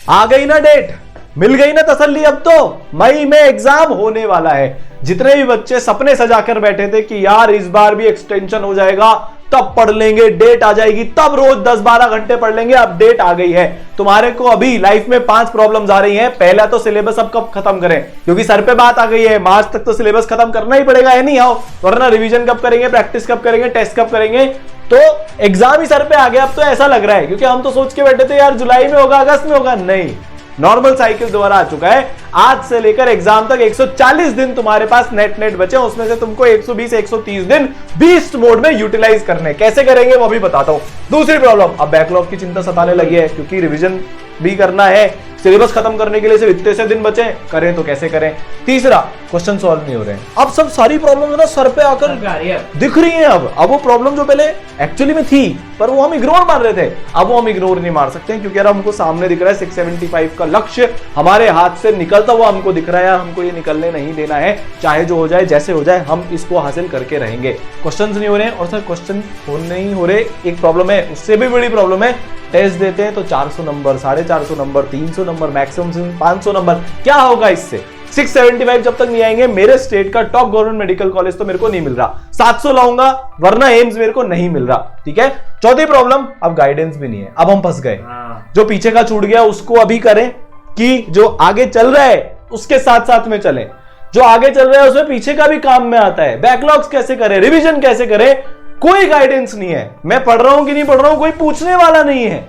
आ गई ना डेट, मिल गई ना तसल्ली। अब तो मई में एग्जाम होने वाला है। जितने भी बच्चे सपने सजाकर बैठे थे कि यार इस बार भी एक्सटेंशन हो जाएगा, तब पढ़ लेंगे, डेट आ जाएगी, तब रोज 10-12 घंटे पढ़ लेंगे, अब डेट आ गई है। तुम्हारे को अभी लाइफ में 5 प्रॉब्लम्स आ रही हैं। पहला तो सिलेबस अब कब खत्म करें, क्योंकि सर पे बात आ गई है, मार्च तक तो सिलेबस खत्म करना ही पड़ेगा, है नहीं आओ, वरना रिवीजन कब करेंगे, प्रैक्टिस कब करेंगे, टेस्ट कब करेंगे। तो एग्जाम ही सर पे आ गया अब तो, ऐसा लग रहा है। क्योंकि हम तो सोच के बैठे थे यार जुलाई में होगा, अगस्त में होगा, नहीं, नॉर्मल साइकिल दोबारा आ चुका है। आज से लेकर एग्जाम तक 140 दिन तुम्हारे पास नेट बचे, उसमें से तुमको 120-130 दिन बीस्ट मोड में यूटिलाइज करने। कैसे करेंगे वो भी बताता हूं। दूसरी प्रॉब्लम, अब बैकलॉग की चिंता सताने लगी है, क्योंकि रिवीजन भी करना है, सिलेबस खत्म करने के लिए सिर्फ इतने से दिन बचे, करें तो कैसे करें। तीसरा, क्वेश्चन सॉल्व नहीं हो रहे हैं। अब सब सारी प्रॉब्लम है ना सर पे आकर दिख रही है। अब वो प्रॉब्लम जो पहले एक्चुअली में थी पर वो हम इग्नोर मार रहे थे, अब वो हम इग्नोर नहीं मार सकते, क्योंकि यार हमको सामने दिख रहा है 675 का लक्ष्य हमारे हाथ से निकलता हुआ हमको दिख रहा है। हमको ये निकलने नहीं देना है, चाहे जो हो जाए, जैसे हो जाए, हम इसको हासिल करके रहेंगे। क्वेश्चन नहीं हो रहे हैं, और सर क्वेश्चन नहीं हो रहे, एक प्रॉब्लम है, उससे भी बड़ी प्रॉब्लम है। टेस्ट देते हैं तो 400 number, 450 number, 300 number, maximum 500 number. क्या होगा इससे? 675 जब तक नहीं आएंगे, मेरे स्टेट का टॉप गवर्नमेंट मेडिकल कॉलेज तो मेरे को नहीं मिल रहा, 700 लाऊंगा, वरना एम्स मेरे को नहीं मिल रहा। ठीक है। चौथी प्रॉब्लम, अब गाइडेंस भी नहीं है, अब हम फंस गए। जो पीछे का छूट गया उसको अभी करें, कि जो आगे चल रहा है उसके साथ साथ में चलें। जो आगे चल रहा है उसमें पीछे का भी काम में आता है। बैकलॉग्स कैसे करें, रिवीजन कैसे करें, कोई गाइडेंस नहीं है। मैं पढ़ रहा हूं कि नहीं पढ़ रहा हूं, कोई पूछने वाला नहीं है।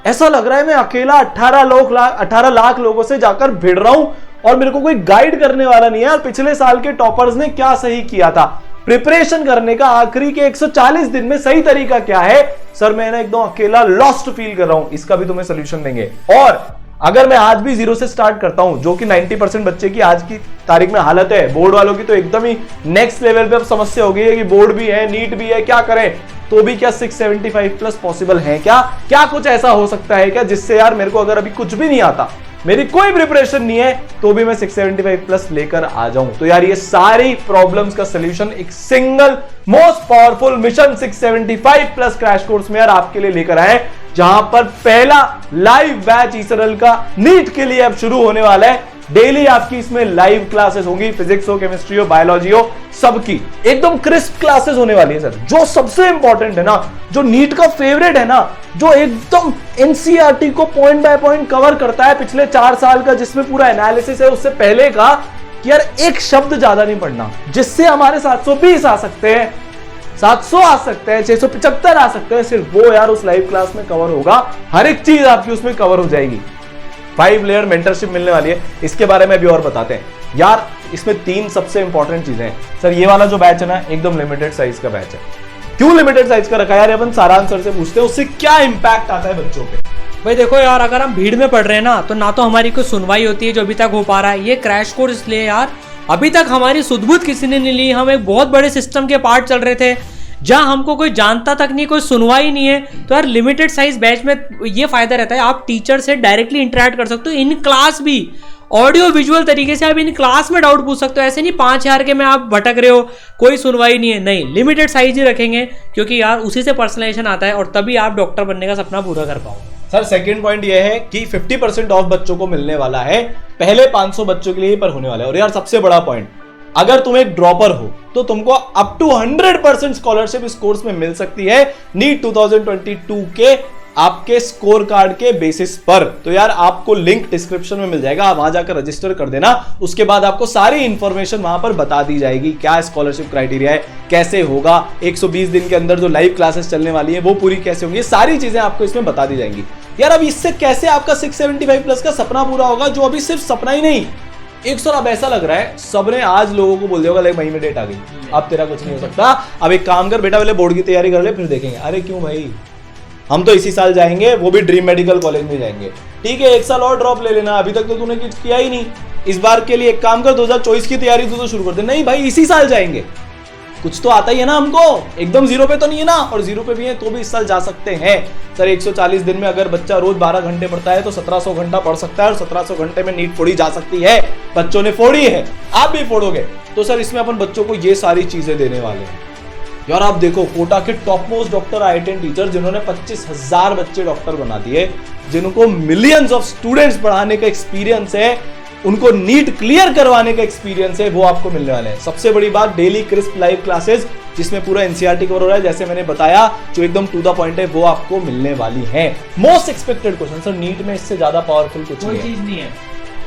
ऐसा लग रहा है मैं अकेला 18 लाख लोगों से जाकर भिड़ रहा हूं और मेरे को कोई गाइड करने वाला नहीं है। यार पिछले साल के टॉपर्स ने क्या सही किया था, प्रिपरेशन करने का आखिरी के 140 दिन में सही तरीका क्या है? सर मैं ना एकदम अकेला लॉस्ट फील कर रहा हूं, इसका भी तुम्हें सोल्यूशन देंगे। और अगर मैं आज भी जीरो से स्टार्ट करता हूं, जो कि 90% बच्चे की आज की तारीख में हालत है, बोर्ड वालों की तो एकदम ही नेक्स्ट लेवल पे अब समस्या हो गई है कि बोर्ड भी है, नीट भी है, क्या करें। तो भी क्या 675 प्लस पॉसिबल है? क्या कुछ ऐसा हो सकता है क्या जिससे यार मेरे को, अगर अभी कुछ भी नहीं आता, मेरी कोई प्रिपरेशन नहीं है, तो भी मैं 675 प्लस लेकर आ जाऊं? तो यार ये सारी प्रॉब्लम्स का सोल्यूशन एक single most powerful mission 675 plus crash course में यार आपके लिए लेकर आए, जहां पर पहला लाइव बैच ईसरल का नीट के लिए अब शुरू होने वाला है। डेली आपकी इसमें लाइव क्लासेस होंगी, फिजिक्स हो, केमिस्ट्री हो, बायोलॉजी हो, सबकी एकदम क्रिस्प क्लासेस होने वाली है सर। जो सबसे इंपॉर्टेंट है ना, जो नीट का फेवरेट है ना, जो एकदम एनसीईआरटी को पॉइंट बाय पॉइंट कवर करता है पिछले 4 साल का, जिसमें पूरा एनालिसिस है, उससे पहले का कि यार एक शब्द ज्यादा नहीं पढ़ना, जिससे हमारे 720 आ सकते हैं, 700 आ सकते हैं, 675 आ सकते हैं, सिर्फ वो यार उस लाइव क्लास में कवर होगा। हर एक चीज आपकी उसमें कवर हो जाएगी। 5 लेयर मेंटरशिप मिलने वाली है, इसके बारे में भी और बताते हैं यार। इसमें 3 सबसे इंपॉर्टेंट चीजें हैं सर। ये वाला जो बैच है ना, एकदम लिमिटेड साइज का बैच है। क्यों लिमिटेड साइज का रखा है यार? अपन सारांश सर से पूछते हैं, उससे क्या इंपैक्ट आता है बच्चों पे। भाई देखो यार, अगर हम भीड़ में पढ़ रहे हैं ना तो हमारी कोई सुनवाई होती है जो अभी तक हो पा रहा है। ये क्रैश कोर्स इसलिए यार, अभी तक हमारी सुध-बुध किसी ने नहीं ली। हम एक बहुत बड़े सिस्टम के पार्ट चल रहे थे, जहां हमको कोई जानता तक नहीं, कोई सुनवाई नहीं है। तो यार लिमिटेड साइज बैच में ये फायदा रहता है, आप टीचर से डायरेक्टली इंटरेक्ट कर सकते हो, इन क्लास भी ऑडियो विजुअल तरीके से आप इन क्लास में डाउट पूछ सकते हो। ऐसे नहीं 5000 के में आप भटक रहे हो, कोई सुनवाई नहीं है, नहीं, लिमिटेड साइज ही रखेंगे, क्योंकि यार उसी से पर्सनलाइजेशन आता है और तभी आप डॉक्टर बनने का सपना पूरा कर पाओगे। सर सेकंड पॉइंट ये है कि 50% ऑफ बच्चों को मिलने वाला है, पहले 500 बच्चों के लिए पर होने वाला है। और यार सबसे बड़ा पॉइंट, अगर तुम एक ड्रॉपर हो तो तुमको अप टू 100% स्कॉलरशिप इस कोर्स में मिल सकती है नीट 2022 के आपके स्कोर कार्ड के बेसिस पर। तो यार आपको लिंक डिस्क्रिप्शन में मिल जाएगा, आप वहां जाकर रजिस्टर कर देना। उसके बाद आपको सारी इंफॉर्मेशन वहां पर बता दी जाएगी, क्या स्कॉलरशिप क्राइटेरिया है, कैसे होगा, 120 दिन के अंदर जो लाइव क्लासेस चलने वाली है वो पूरी कैसे होंगी, सारी चीजें आपको इसमें बता दी जाएंगी। यार अब इससे कैसे आपका 675 प्लस का सपना पूरा होगा, जो अभी सिर्फ सपना ही नहीं। एक सर अब ऐसा लग रहा है सबने आज लोगों को बोल दिया होगा लाइक मई में डेट आ गई, अब तेरा कुछ नहीं हो सकता, अब एक काम कर बेटा, पहले बोर्ड की तैयारी कर ले फिर देखेंगे। अरे क्यों भाई, हम तो इसी साल जाएंगे, वो भी ड्रीम मेडिकल कॉलेज में जाएंगे। ठीक है, 1 साल और ड्रॉप ले लेना, अभी तक तो तूने कुछ किया ही नहीं। इस बार के लिए एक काम कर, 2024 की तैयारी तो शुरू कर दे। नहीं भाई, इसी साल जाएंगे, कुछ तो आता ही है ना हमको, एकदम जीरो पे तो नहीं है ना, और जीरो पे भी है तो भी इस साल जा सकते हैं। सर 140 दिन में अगर बच्चा रोज 12 घंटे पढ़ता है तो 1700 घंटा पढ़ सकता है, और 1700 घंटे में नीट फोड़ी जा सकती है। बच्चों ने फोड़ी है, आप भी फोड़ोगे। तो सर इसमें अपन बच्चों को ये सारी चीजें देने वाले हैं। यार आप देखो कोटा के top most doctor IITian teacher जिन्होंने 25,000 बच्चे डॉक्टर बना दिए, जिनको मिलियंस ऑफ स्टूडेंट्स पढ़ाने का एक्सपीरियंस है, उनको नीट क्लियर करवाने का एक्सपीरियंस है, वो आपको मिलने वाले हैं। सबसे बड़ी बात, डेली क्रिस्प लाइव क्लासेस जिसमें पूरा NCERT कवर हो रहा है, जैसे मैंने बताया, जो एकदम टू द पॉइंट है, वो आपको मिलने वाली है। Most expected question sir, NEET में इससे ज्यादा पावरफुल कुछ नहीं है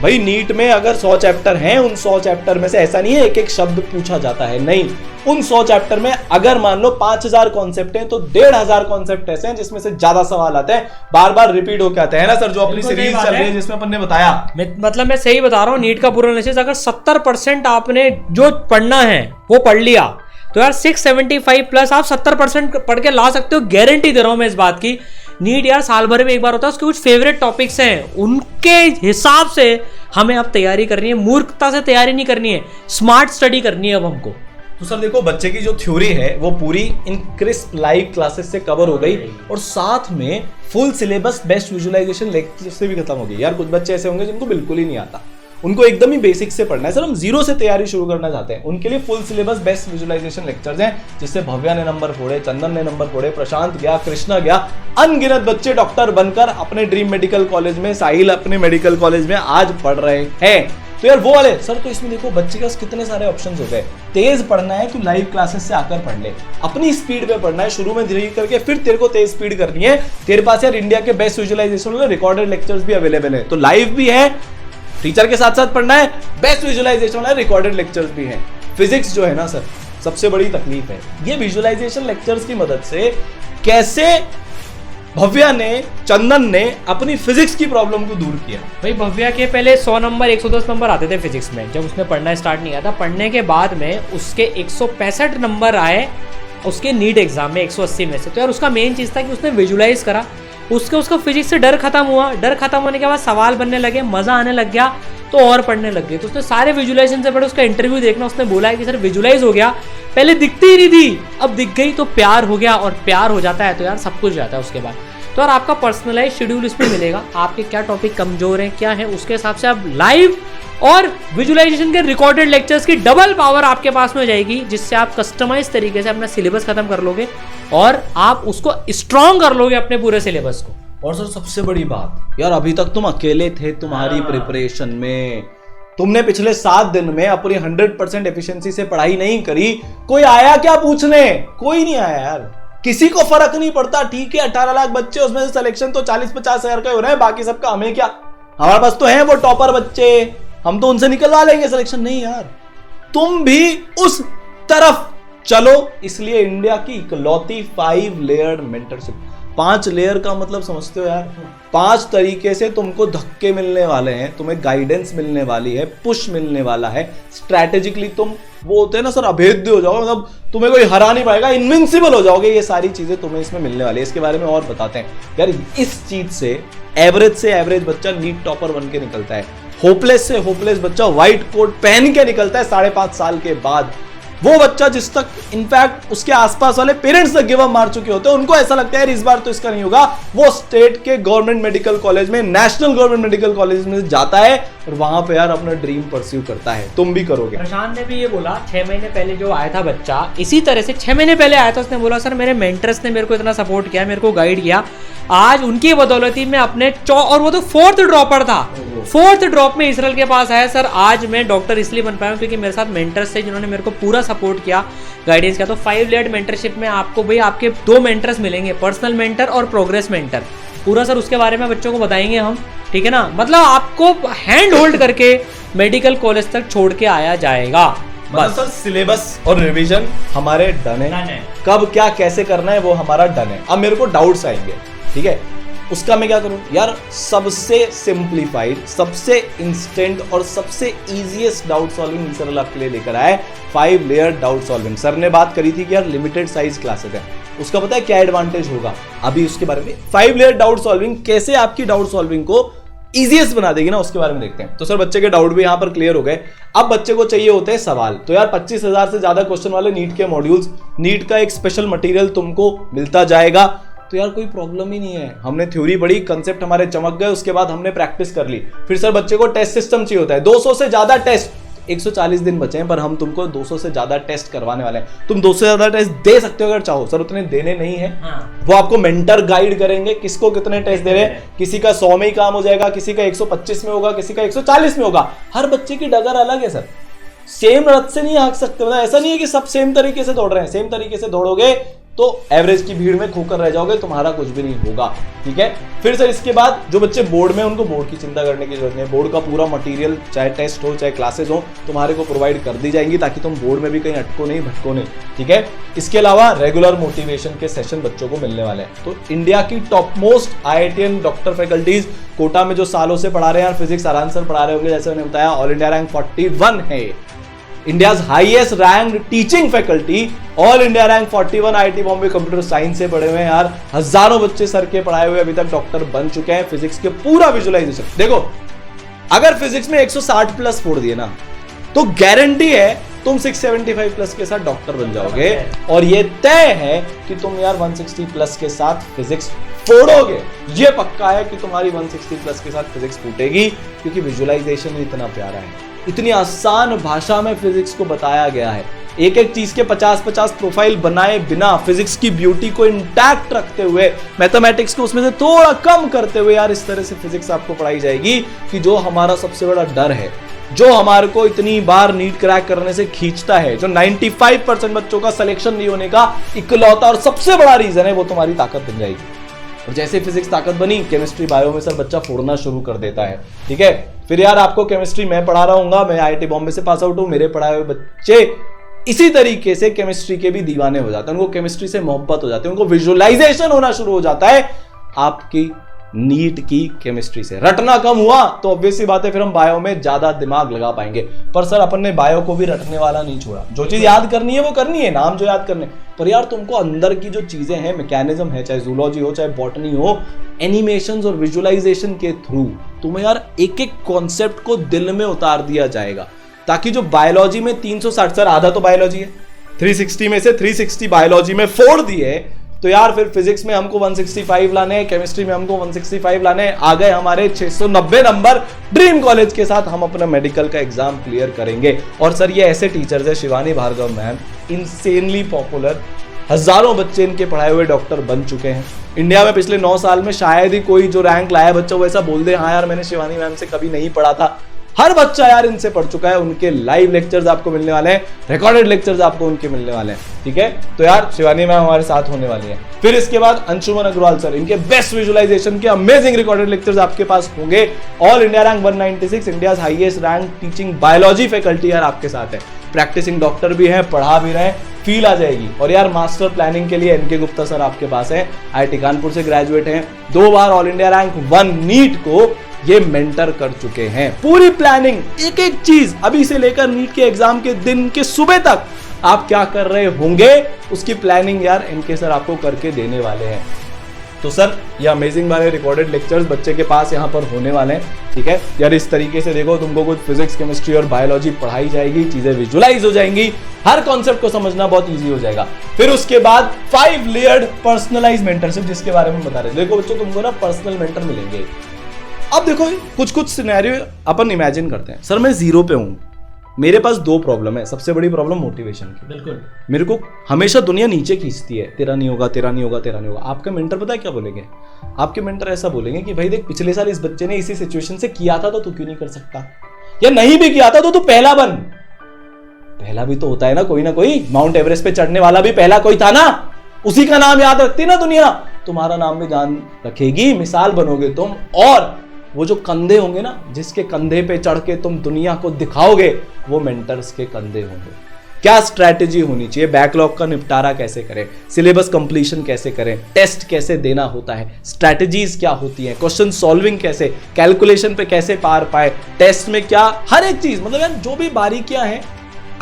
भाई। नीट में अगर 100 चैप्टर हैं, उन 100 चैप्टर में से ऐसा नहीं है एक एक शब्द पूछा जाता है, नहीं, उन 100 चैप्टर में अगर मान लो 5,000 कॉन्सेप्ट हैं तो 1,500 कॉन्सेप्ट ऐसे हैं जिसमें से ज्यादा सवाल आते हैं, बार बार रिपीट होकर आते हैं ना सर, जो अपनी सीरीज चल रही है जिसमें अपन ने बताया। मतलब मैं सही बता रहा हूँ, नीट का पूरा एनालिसिस अगर 70% आपने जो पढ़ना है वो पढ़ लिया तो यार 675 प्लस आप 70% पढ़ के ला सकते हो, गारंटी दे रहा हूं मैं इस बात की। नीट यार साल भर में एक बार होता है, उसके कुछ फेवरेट टॉपिक्स हैं, उनके हिसाब से हमें अब तैयारी करनी है, मूर्खता से तैयारी नहीं करनी है, स्मार्ट स्टडी करनी है अब हमको। तो सर देखो, बच्चे की जो थ्योरी है वो पूरी इन क्रिस्प लाइव क्लासेस से कवर हो गई, और साथ में full syllabus best visualization lecture से भी खत्म हो गई। यार कुछ बच्चे ऐसे होंगे जिनको बिल्कुल ही नहीं आता, उनको एकदम ही बेसिक से पढ़ना है, सर हम जीरो से तैयारी शुरू करना चाहते हैं, उनके लिए full syllabus best visualization lectures हैं, जिससे भव्या ने नंबर फोड़े, चंदन ने नंबर फोड़े, प्रशांत गया, कृष्णा गया, अनगिनत बच्चे डॉक्टर बनकर अपने ड्रीम मेडिकल कॉलेज में, साहिल अपने मेडिकल कॉलेज में आज पढ़ रहे हैं। तो यार वो वाले सर, तो इसमें देखो बच्चे के पास कितने सारे ऑप्शंस हो गए। तेज पढ़ना है तो लाइव क्लासेस से आकर पढ़ ले, अपनी स्पीड पे पढ़ना है, शुरू में धीरे करके फिर तेरे को तेज स्पीड करनी है। तेरे पास यार इंडिया के बेस्ट विजुअलाइजेशन वाले रिकॉर्डेड लेक्चर्स भी अवेलेबल है, तो लाइव भी है, टीचर के साथ साथ पढ़ना है, बेस्ट विजुअलाइजेशन वाला रिकॉर्डेड लेक्चर्स भी हैं। फिजिक्स जो है ना सर, सबसे बड़ी तकलीफ है, ये विजुअलाइजेशन लेक्चर्स की मदद से कैसे भव्या ने, चंदन ने अपनी फिजिक्स की प्रॉब्लम को दूर किया। भाई भव्या के पहले 100 नंबर 110 नंबर आते थे फिजिक्स में, जब उसने पढ़ना स्टार्ट नहीं किया था। पढ़ने के बाद में उसके 165 नंबर आए उसके नीट एग्जाम में 180 में से। तो यार उसका मेन चीज़ था कि उसने विजुअलाइज करा, उसका फिजिक्स से डर खत्म हुआ, डर खत्म होने के बाद सवाल बनने लगे, मजा आने लग गया, तो और पढ़ने लग गए। तो उसने सारे विजुअलाइजेशन से पढ़े, उसका इंटरव्यू देखना, उसने बोला है कि सर विजुअलाइज हो गया, पहले दिखती ही नहीं थी, अब दिख गई तो प्यार हो गया, और प्यार हो जाता है तो यार सब कुछ जाता है उसके बाद। तो यार आपका पर्सनलाइज शेड्यूल इसमें मिलेगा, आपके क्या टॉपिक कमजोर हैं क्या है, उसके हिसाब से आप लाइव और विजुअलाइजेशन के रिकॉर्डेड लेक्चर्स की डबल पावर आपके पास में हो जाएगी, जिससे आप कस्टमाइज तरीके से अपना सिलेबस खत्म कर लोगे और आप उसको स्ट्रॉन्ग कर लोगे अपने पूरे सिलेबस को। और सर सबसे बड़ी बात यार, अभी तक तुम अकेले थे तुम्हारी प्रिपरेशन में, तुमने पिछले 7 दिन में अपनी 100% एफिशिएंसी से पढ़ाई नहीं करी, कोई आया क्या पूछने? कोई नहीं आया यार, किसी को फर्क नहीं पड़ता। ठीक है 18 लाख बच्चे, उसमें से सिलेक्शन तो 40-50 हजार का हो रहा है, बाकी सबका हमें क्या, हमारे पास तो है वो टॉपर बच्चे, हम तो उनसे निकलवा लेंगे सिलेक्शन। नहीं यार, तुम भी उस तरफ चलो, इसलिए इंडिया की इकलौती 5 लेयर्ड मेंटरशिप, 5 लेयर का मतलब समझते हो यार, 5 तरीके से तुमको धक्के मिलने वाले हैं, तुम्हें गाइडेंस मिलने वाली है, पुश मिलने वाला है, स्ट्रैटेजिकली तुम वो होते हैं ना सर, अभेद्य हो जाओगे, मतलब तुम्हें कोई हरा नहीं पाएगा, इनविंसिबल हो जाओगे। ये सारी चीजें तुम्हें इसमें मिलने वाली है, इसके बारे में और बताते हैं यार। इस चीज से एवरेज बच्चा नीट टॉपर बन के निकलता है, होपलेस से होपलेस बच्चा व्हाइट कोट पहन के निकलता है 5.5 साल के बाद। वो बच्चा जिस तक इनफैक्ट उसके आसपास वाले पेरेंट्स तक गिव अप मार चुके होते हैं, उनको ऐसा लगता है इस बार तो इसका नहीं होगा, वो स्टेट के गवर्नमेंट मेडिकल कॉलेज में, नेशनल गवर्नमेंट मेडिकल कॉलेज में जाता है और वहां पे यार अपना ड्रीम परस्यू करता है। तुम भी करोगे। प्रशांत ने भी ये बोला, 6 महीने पहले जो आया था बच्चा, इसी तरह से 6 महीने पहले आया था, उसने बोला सर मेरे मेंटर्स ने मेरे को इतना सपोर्ट किया, मेरे को गाइड किया, आज उनकी बदौलती में अपने और वो तो 4th ड्रॉपर था, 4th ड्रॉप में इसराइल के पास आया। सर आज मैं डॉक्टर इसलिए बन पाया क्योंकि मेरे साथ मेंटर्स थे जिन्होंने मेरे को पूरा सपोर्ट किया, गाइडेंस किया। तो 5 लेयर्ड मेंटरशिप में आपको भाई आपके 2 मेंटर्स मिलेंगे, पर्सनल मेंटर और प्रोग्रेस मेंटर। पूरा सर उसके बारे में बच्चों को बताएंगे हम, ठीक है ना, मतलब आपको हैंड होल्ड करके मेडिकल कॉलेज तक छोड़ के आया जाएगा। बस सर सिलेबस और रिवीजन हमारे डन है, कब क्या कैसे करना है वो हमारा डन है। अब मेरे को डाउट्स आएंगे, ठीक है, उसका मैं क्या करूं यार? सबसे सिंप्लीफाइड, सबसे इंस्टेंट और सबसे इजीएस्ट डाउट सॉल्विंग सर आपके लिए लेकर आए 5 लेयर डाउट सॉल्विंग। सर ने बात करी थी कि यार लिमिटेड साइज क्लासेस है, उसका पता है क्या एडवांटेज होगा, अभी उसके बारे में 5 लेयर डाउट सॉल्विंग कैसे आपकी डाउट सॉल्विंग को इजीएस्ट बना देगी ना, उसके बारे में देखते हैं। तो सर बच्चे के डाउट भी यहां पर क्लियर हो गए। अब बच्चे को चाहिए होते हैं सवाल, तो यार 25,000 से ज्यादा क्वेश्चन वाले नीट के मॉड्यूल्स, नीट का एक स्पेशल मटेरियल तुमको मिलता जाएगा, तो यार कोई प्रॉब्लम ही नहीं है। हमने थ्योरी पढ़ी, कंसेप्ट हमारे चमक गए, उसके बाद हमने प्रैक्टिस कर ली। फिर सर बच्चे को टेस्ट सिस्टम चाहिए होता है, 200 से ज्यादा टेस्ट 140 दिन बचे हैं, पर हम तुमको 200 से ज्यादा टेस्ट करवाने वाले हैं। तुम 200 से ज्यादा टेस्ट दे सकते हो अगर चाहो। सर उतने देने नहीं है, वो आपको मेंटर गाइड करेंगे किसको कितने टेस्ट दे रहे हैं। किसी का 100 में ही काम हो जाएगा, किसी का 125 में होगा, किसी का 140 में होगा। हर बच्चे की डगर अलग है सर, सेम रथ से नहीं हाँक सकते। मतलब ऐसा नहीं है कि सब सेम तरीके से दौड़ रहे हैं। सेम तरीके से दौड़ोगे तो एवरेज की भीड़ में खोकर रह जाओगे, तुम्हारा कुछ भी नहीं होगा। ठीक है, फिर सर इसके बाद जो बच्चे बोर्ड में, उनको बोर्ड की चिंता करने की जरूरत नहीं है। बोर्ड का पूरा मटेरियल, चाहे टेस्ट हो चाहे क्लासेस हो, तुम्हारे को प्रोवाइड कर दी जाएंगी, ताकि तुम बोर्ड में भी कहीं अटको नहीं, भटको नहीं। ठीक है, इसके अलावा रेगुलर मोटिवेशन के सेशन बच्चों को मिलने वाले हैं। तो इंडिया की top most IITian doctor faculties Kota में जो सालों से पढ़ा रहे हैं, फिजिक्स आराम से पढ़ा रहे होंगे, जैसे मैंने बताया ऑल इंडिया रैंक 41 है। India's highest rank teaching faculty, all India rank 41, IIT Bombay computer science से पढ़े हुए हैं यार। हजारों बच्चे सर के पढ़ाए हुए अभी तक डॉक्टर बन चुके हैं। फिजिक्स के पूरा विजुअलाइजेशन देखो, अगर फिजिक्स में 160 प्लस फोड़ दिए ना, तो गारंटी है तुम 675 प्लस के साथ डॉक्टर बन जाओगे। और ये तय है कि तुम यार 160 प्लस के साथ फिजिक्स फोड़ोगे। ये पक्का है कि तुम्हारी 160 प्लस के साथ फिजिक्स फूटेगी, क्योंकि विजुअलाइजेशन इतना प्यारा है, इतनी आसान भाषा में फिजिक्स को बताया गया है। एक एक चीज के 50-50 प्रोफाइल बनाए बिना, फिजिक्स की ब्यूटी को इंटैक्ट रखते हुए, मैथमेटिक्स को उसमें से थोड़ा कम करते हुए, यार इस तरह से फिजिक्स आपको पढ़ाई जाएगी कि जो हमारा सबसे बड़ा डर है, जो हमारे को इतनी बार नीट क्रैक करने से खींचता है, जो 95% बच्चों का सिलेक्शन नहीं होने का इकलौता और सबसे बड़ा रीजन है, वो तुम्हारी ताकत बन जाएगी। और जैसे फिजिक्स ताकत बनी, केमिस्ट्री बायो में सर बच्चा फोड़ना शुरू कर देता है। ठीक है, फिर यार आपको केमिस्ट्री मैं पढ़ा रहा हूँ, मैं IIT बॉम्बे से पास आउट हूँ, मेरे पढ़ाए हुए बच्चे इसी तरीके से केमिस्ट्री के भी दीवाने हो जाते हैं। उनको केमिस्ट्री से मोहब्बत हो जाती है, उनको विजुअलाइजेशन होना शुरू हो जाता है आपकी नीट की केमिस्ट्री से। रटना कम हुआ तो ऑब्वियस सी बात है, फिर हम बायो में ज्यादा दिमाग लगा पाएंगे। पर सर अपन ने बायो को भी रटने वाला नहीं छोड़ा। जो चीज याद करनी है वो करनी है, नाम जो याद करने, पर यार तुमको अंदर की जो चीजें हैं, मैकेनिज्म है, चाहे जूलॉजी हो चाहे बॉटनी हो, एनिमेशंस और विजुअलाइजेशन के थ्रू तुम्हें यार एक एक कॉन्सेप्ट को दिल में उतार दिया जाएगा, ताकि जो बायोलॉजी में 360, सर आधा तो बायोलॉजी है, 360 में से 360 बायोलॉजी में फोड़ दिए, तो यार फिर फिजिक्स में हमको 165 लाने हैं, केमिस्ट्री में हमको 165 लाने हैं, आ गए हमारे 690 नंबर। ड्रीम कॉलेज के साथ हम अपना मेडिकल का एग्जाम क्लियर करेंगे। और सर ये ऐसे टीचर्स है, Shivani Bhargav ma'am, insanely popular, हजारों बच्चे इनके पढ़ाए हुए डॉक्टर बन चुके हैं। इंडिया में पिछले 9 साल में शायद ही कोई जो रैंक लाया बच्चा वो ऐसा बोल दे हाँ यार मैंने शिवानी मैम से कभी नहीं पढ़ा था। हर बच्चा यार इनसे पढ़ चुका है। उनके लाइव लेक्चर्स आपको मिलने वाले हैं, रिकॉर्डेड लेक्चर्स आपको उनके मिलने वाले हैं। ठीक है, तो यार शिवानी मैम हमारे साथ होने वाली है। फिर इसके बाद अंशुमन अग्रवाल सर, इनके बेस्ट विजुअलाइजेशन के अमेजिंग रिकॉर्डेड लेक्चर्स आपके पास होंगे। All India rank 196, India highest rank teaching biology faculty यार आपके साथ है। प्रैक्टिसिंग डॉक्टर भी है, पढ़ा भी रहे, फील आ जाएगी। और यार मास्टर प्लानिंग के लिए एनके गुप्ता सर आपके पास है, IIT कानपुर से ग्रेजुएट हैं, 2 बार ऑल इंडिया रैंक 1 नीट को ये मेंटर कर चुके हैं। पूरी प्लानिंग, एक एक चीज अभी से लेकर नीट के एग्जाम के दिन के सुबह तक आप क्या कर रहे होंगे उसकी प्लानिंग यार इनके सर आपको करके देने वाले हैं। तो सर ये अमेजिंग वाले रिकॉर्डेड लेक्चर्स बच्चे के पास यहाँ पर होने वाले हैं। ठीक है यार, इस तरीके से देखो तुमको कुछ फिजिक्स, केमिस्ट्री और बायोलॉजी पढ़ाई जाएगी, चीजें विजुअलाइज हो जाएंगी, हर कॉन्सेप्ट को समझना बहुत इजी हो जाएगा। फिर उसके बाद 5 लेयर्ड पर्सनलाइज मेंटरशिप, जिसके बारे में बता रहे थे। देखो बच्चों, तुमको ना पर्सनल मेंटर मिलेंगे। अब देखो कुछ सिनेरियो अपन इमेजिन करते हैं। सर मैं 0 पे हूं, मेरे पास 2 प्रॉब्लम है। सबसे बड़ी प्रॉब्लम मोटिवेशन की, बिल्कुल मेरे को हमेशा दुनिया नीचे खींचती है, तेरा नहीं होगा, तेरा नहीं होगा, तेरा नहीं होगा। आपका मेंटर पता है क्या बोलेंगे? आपके मेंटर ऐसा बोलेंगे कि भाई देख, पिछले साल इस बच्चे ने इसी सिचुएशन से किया था, तो तू क्यों नहीं कर सकता? या नहीं भी किया था तो तू पहला बन। पहला भी तो होता है ना कोई। माउंट एवरेस्ट पे चढ़ने वाला भी पहला कोई था ना, उसी का नाम याद रखती ना दुनिया, तुम्हारा नाम भी जान रखेगी, मिसाल बनोगे तुम। और वो जो कंधे होंगे ना, जिसके कंधे पे चढ़ के तुम दुनिया को दिखाओगे, वो मेंटर्स के कंधे होंगे। क्या स्ट्रैटेजी होनी चाहिए, बैकलॉग का निपटारा कैसे करें, सिलेबस कंप्लीशन कैसे करें, टेस्ट कैसे देना होता है, स्ट्रैटेजीज क्या होती हैं, क्वेश्चन सॉल्विंग कैसे, कैलकुलेशन पे कैसे पार पाए, टेस्ट में क्या, हर एक चीज, मतलब यार जो भी बारीकियां हैं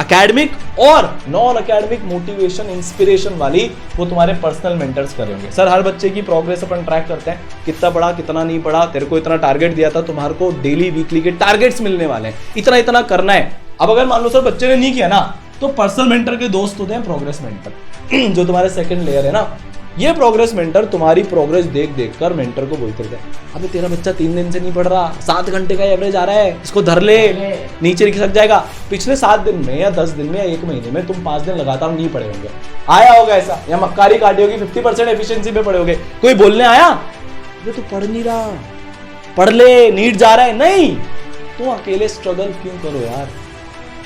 एकेडमिक और नॉन एकेडमिक मोटिवेशन, इंस्पिरेशन वाली, वो तुम्हारे पर्सनल मेंटर्स करेंगे। सर हर बच्चे की प्रोग्रेस अपन ट्रैक करते हैं, कितना पढ़ा कितना नहीं पढ़ा, तेरे को इतना टारगेट दिया था, तुम्हारे को डेली वीकली के टारगेट्स मिलने वाले हैं, इतना इतना करना है। अब अगर मान लो सर बच्चे ने नहीं किया ना, तो पर्सनल मेंटर के दोस्त होते हैं प्रोग्रेस मेंटर, जो तुम्हारे सेकंड लेयर है ना, ये प्रोग्रेस मेंटर तुम्हारी प्रोग्रेस देख देख कर मेंटर को बोलते रहते हैं, अबे तेरा बच्चा 3 दिन से नहीं पढ़ रहा, 7 घंटे का एवरेज आ रहा है, इसको धर ले, नीचे खिसक जाएगा। पिछले 7 दिन में या 10 दिन में या 1 महीने में तुम 5 दिन लगातार नहीं पढ़े होंगे, आया होगा ऐसा, या मक्कारी काटी होगी, 50% एफिशिएंसी पे पढ़े होगे, कोई बोलने आया ये तो पढ़ नहीं रहा, पढ़ ले, नीट जा रहा है, नहीं तो अकेले स्ट्रगल क्यों करो यार,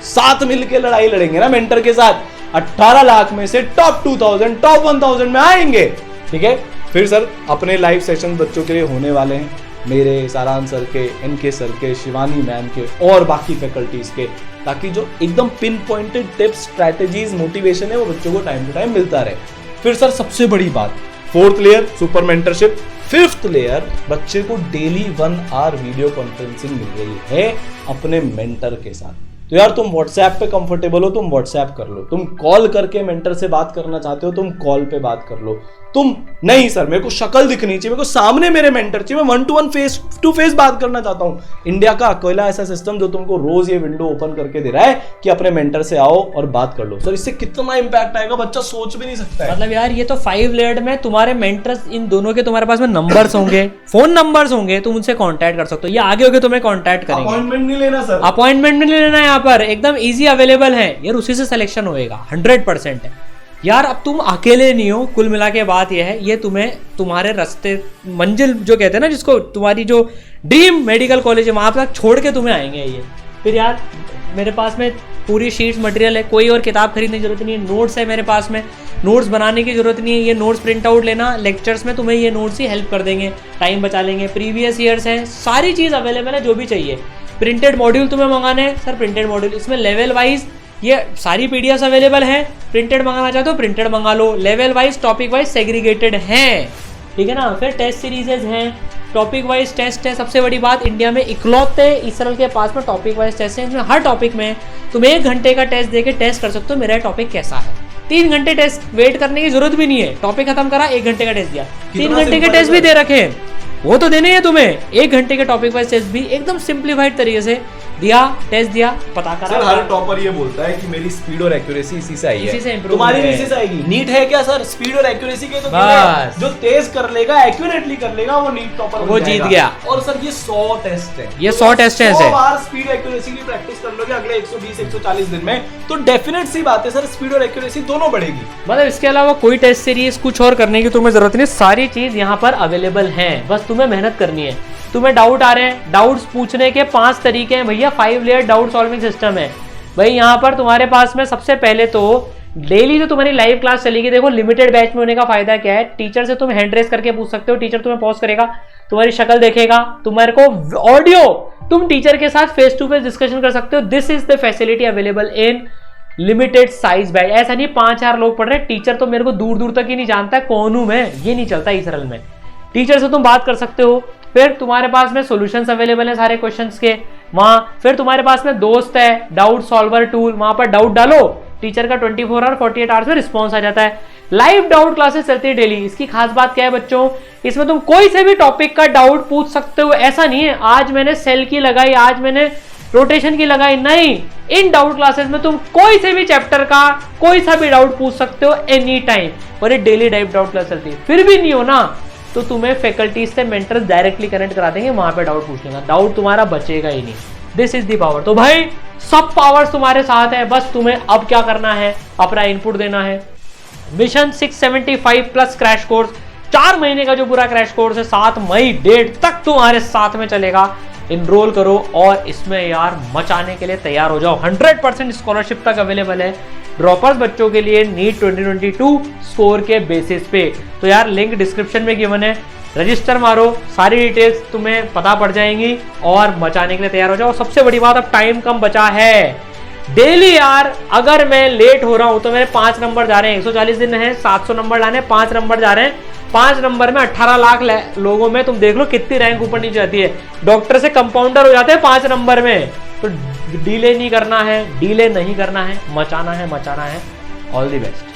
साथ मिलके लड़ाई लड़ेंगे ना मेंटर के साथ, 18 लाख में से टॉप 2000 टॉप 1000 में आएंगे। ठीक है, फिर सर अपने लाइव सेशन बच्चों के लिए होने वाले हैं, मेरे सारांश सर के, इनके सर के, शिवानी मैम के और बाकी फैकल्टीज के, ताकि जो एकदम pin pointed tips, strategies, motivation है वो बच्चों को टाइम टू टाइम मिलता रहे। फिर सर सबसे बड़ी बात, 4th layer super mentorship, 5th layer बच्चे को डेली 1 आवर वीडियो कॉन्फ्रेंसिंग मिल रही है अपने मेंटर के साथ। तो यार तुम व्हाट्सएप पे कंफर्टेबल हो, तुम व्हाट्सएप कर लो, तुम कॉल करके मेंटर से बात करना चाहते हो, तुम कॉल पे बात कर लो, तुम नहीं सर मेरे को शक्ल दिखनी चाहिए, मेरे को सामने मेरे मेंटर चाहिए, मैं 1-to-1 फेस टू फेस बात करना चाहता हूं। इंडिया का अकेला ऐसा सिस्टम जो तुमको रोज ये विंडो ओपन करके दे रहा है कि अपने मेंटर से आओ और बात कर लो। सर इससे कितना इंपैक्ट आएगा बच्चा सोच भी नहीं सकता है। मतलब यार ये तो 5 लेयर्ड में तुम्हारे मेंटर्स इन दोनों के तुम्हारे पास में नंबर्स होंगे, फोन नंबर्स होंगे, तुम उनसे कांटेक्ट कर सकते हो, ये आगे होके तुम्हें कांटेक्ट करेंगे। अपॉइंटमेंट नहीं लेना सर, अपॉइंटमेंट नहीं लेना, यहाँ पर एकदम इजी अवेलेबल है यार, उसी से सिलेक्शन होएगा, 100% है यार। अब तुम अकेले नहीं हो, कुल मिला के बात यह है, ये तुम्हें तुम्हारे रास्ते मंजिल जो कहते हैं ना, जिसको तुम्हारी जो ड्रीम मेडिकल कॉलेज है वहां तक छोड़ के तुम्हें आएंगे ये। फिर यार मेरे पास में पूरी शीट्स मटेरियल है, कोई और किताब खरीदने की जरूरत नहीं है, नोट्स है मेरे पास में, नोट्स बनाने की जरूरत नहीं है, ये नोट्स प्रिंट आउट लेना, लेक्चर्स में तुम्हें ये नोट्स ही हेल्प कर देंगे, टाइम बचा लेंगे, प्रीवियस ईयर्स है, सारी चीज़ अवेलेबल है जो भी चाहिए। प्रिंटेड मॉड्यूल तुम्हें मंगाने हैं सर, प्रिंटेड मॉड्यूल, इसमें लेवल वाइज ये सारी पीडीएफ अवेलेबल है, प्रिंटेड मंगाना चाहते हो प्रिंटेड मंगा लो, level wise topic wise segregated हैं, ठीक है ना। फिर टेस्ट सीरीजेज हैं, टॉपिक वाइज टेस्ट है, सबसे बड़ी बात इंडिया में इकलौते इसरल के पास में टॉपिक वाइज टेस्ट है, इसमें हर टॉपिक में तुम 1 घंटे का टेस्ट देके टेस्ट कर सकते हो मेरा टॉपिक कैसा है। 3 घंटे टेस्ट वेट करने की जरूरत भी नहीं है, टॉपिक खत्म करा 1 घंटे का टेस्ट दिया, 3 घंटे के टेस्ट भी दे रखे हैं, वो तो देने हैं तुम्हें, 1 घंटे के टॉपिक वाइज टेस्ट भी एकदम सिंप्लीफाइड तरीके से दिया, टेस्ट दिया, पता करा। सर हर टॉपर ये बोलता है कि मेरी स्पीड और एक्यूरेसी इसी से आई है, इसी से improve तुम्हारी भी है। इसी से आएगी। नीट है क्या सर, स्पीड और एक्यूरेसी के तो बस। जो तेज कर लेगा, एक्यूरेटली कर लेगा, वो नीट टॉपर वो जीत गया। और सर ये 100 टेस्ट है, ये 100 टेस्ट है ऐसे। 100 बार स्पीड एक्यूरेसी की प्रैक्टिस कर लोगे अगले 120-140 दिन में, तो डेफिनेट सी बात है सर स्पीड और एक्यूरेसी दोनों बढ़ेगी। मतलब इसके अलावा कोई टेस्ट सीरीज कुछ और करने की तुम्हें जरूरत नहीं, सारी चीज यहाँ पर अवेलेबल है, बस तुम्हें मेहनत करनी है। तुम्हें डाउट आ रहे हैं, डाउट्स पूछने के 5 तरीके हैं भैया, 5 लेयर डाउट सॉल्विंग सिस्टम है भाई। यहाँ पर तुम्हारे पास में सबसे पहले तो डेली जो तुम्हारी लाइव क्लास चलेगी, देखो लिमिटेड बैच में होने का फायदा क्या है, टीचर से तुम हैंड रेस करके पूछ सकते हो, टीचर तुम्हें पॉज करेगा, तुम्हारी शक्ल देखेगा, तुम्हारे को ऑडियो, तुम टीचर के साथ फेस टू फेस डिस्कशन कर सकते हो। This is the facility available in limited size batch. ऐसा नहीं 5-4 लोग पढ़ रहे, टीचर तो मेरे को दूर दूर तक ही नहीं जानता है कौन हूं मैं, ये नहीं चलता इसरल में। टीचर से तुम बात कर सकते हो, फिर तुम्हारे पास में सॉल्यूशंस अवेलेबल है सारे क्वेश्चंस के वहां, फिर तुम्हारे पास में दोस्त है डाउट सॉल्वर टूल, वहां पर डाउट डालो, टीचर का 24 आवर 48 आवर्स में रिस्पॉन्स आ जाता है। लाइव डाउट क्लासेस चलती है डेली। इसकी खास बात क्या है बच्चों, इसमें तुम कोई से भी टॉपिक का डाउट पूछ सकते हो, ऐसा नहीं है आज मैंने सेल की लगाई, आज मैंने रोटेशन की लगाई, नहीं, इन डाउट क्लासेस में तुम कोई से भी चैप्टर का कोई सा भी डाउट पूछ सकते हो एनी टाइम, और ये डेली डाउट क्लास चलती है। फिर भी नहीं हो ना तो तुम्हें फैकल्टीज से मेंटर्स डायरेक्टली कनेक्ट करा देंगे, वहां पे डाउट पूछ लेना, डाउट तुम्हारा बचेगा ही नहीं। This is the power. तो भाई सब पावर्स तुम्हारे साथ है, बस तुम्हें अब क्या करना है, अपना इनपुट देना है। मिशन 675 प्लस क्रैश कोर्स, 4 महीने का जो पूरा क्रैश कोर्स है 7 मई डेट तक तुम्हारे साथ में चलेगा। इनरोल करो और इसमें यार मचाने के लिए तैयार हो जाओ। 100% स्कॉलरशिप तक अवेलेबल है ड्रॉपर्स बच्चों के लिए नीट 2022 स्कोर के बेसिस पे। तो यार लिंक डिस्क्रिप्शन में गिवन है, रजिस्टर मारो, सारी डिटेल्स तुम्हें पता पड़ जाएंगी और मचाने के लिए तैयार हो जाओ। सबसे बड़ी बात, अब टाइम कम बचा है। डेली यार अगर मैं लेट हो रहा हूं तो मेरे 5 नंबर जा रहे हैं, 140 दिन है, 700 नंबर लाने, 5 नंबर जा रहे हैं। 5 नंबर में 18 लाख लोगों में तुम देख लो कितनी रैंक ऊपर नीचे जाती है। डॉक्टर से कंपाउंडर हो जाते हैं 5 नंबर में। तो डिले नहीं करना है, डिले नहीं करना है, मचाना है, मचाना है। All the best.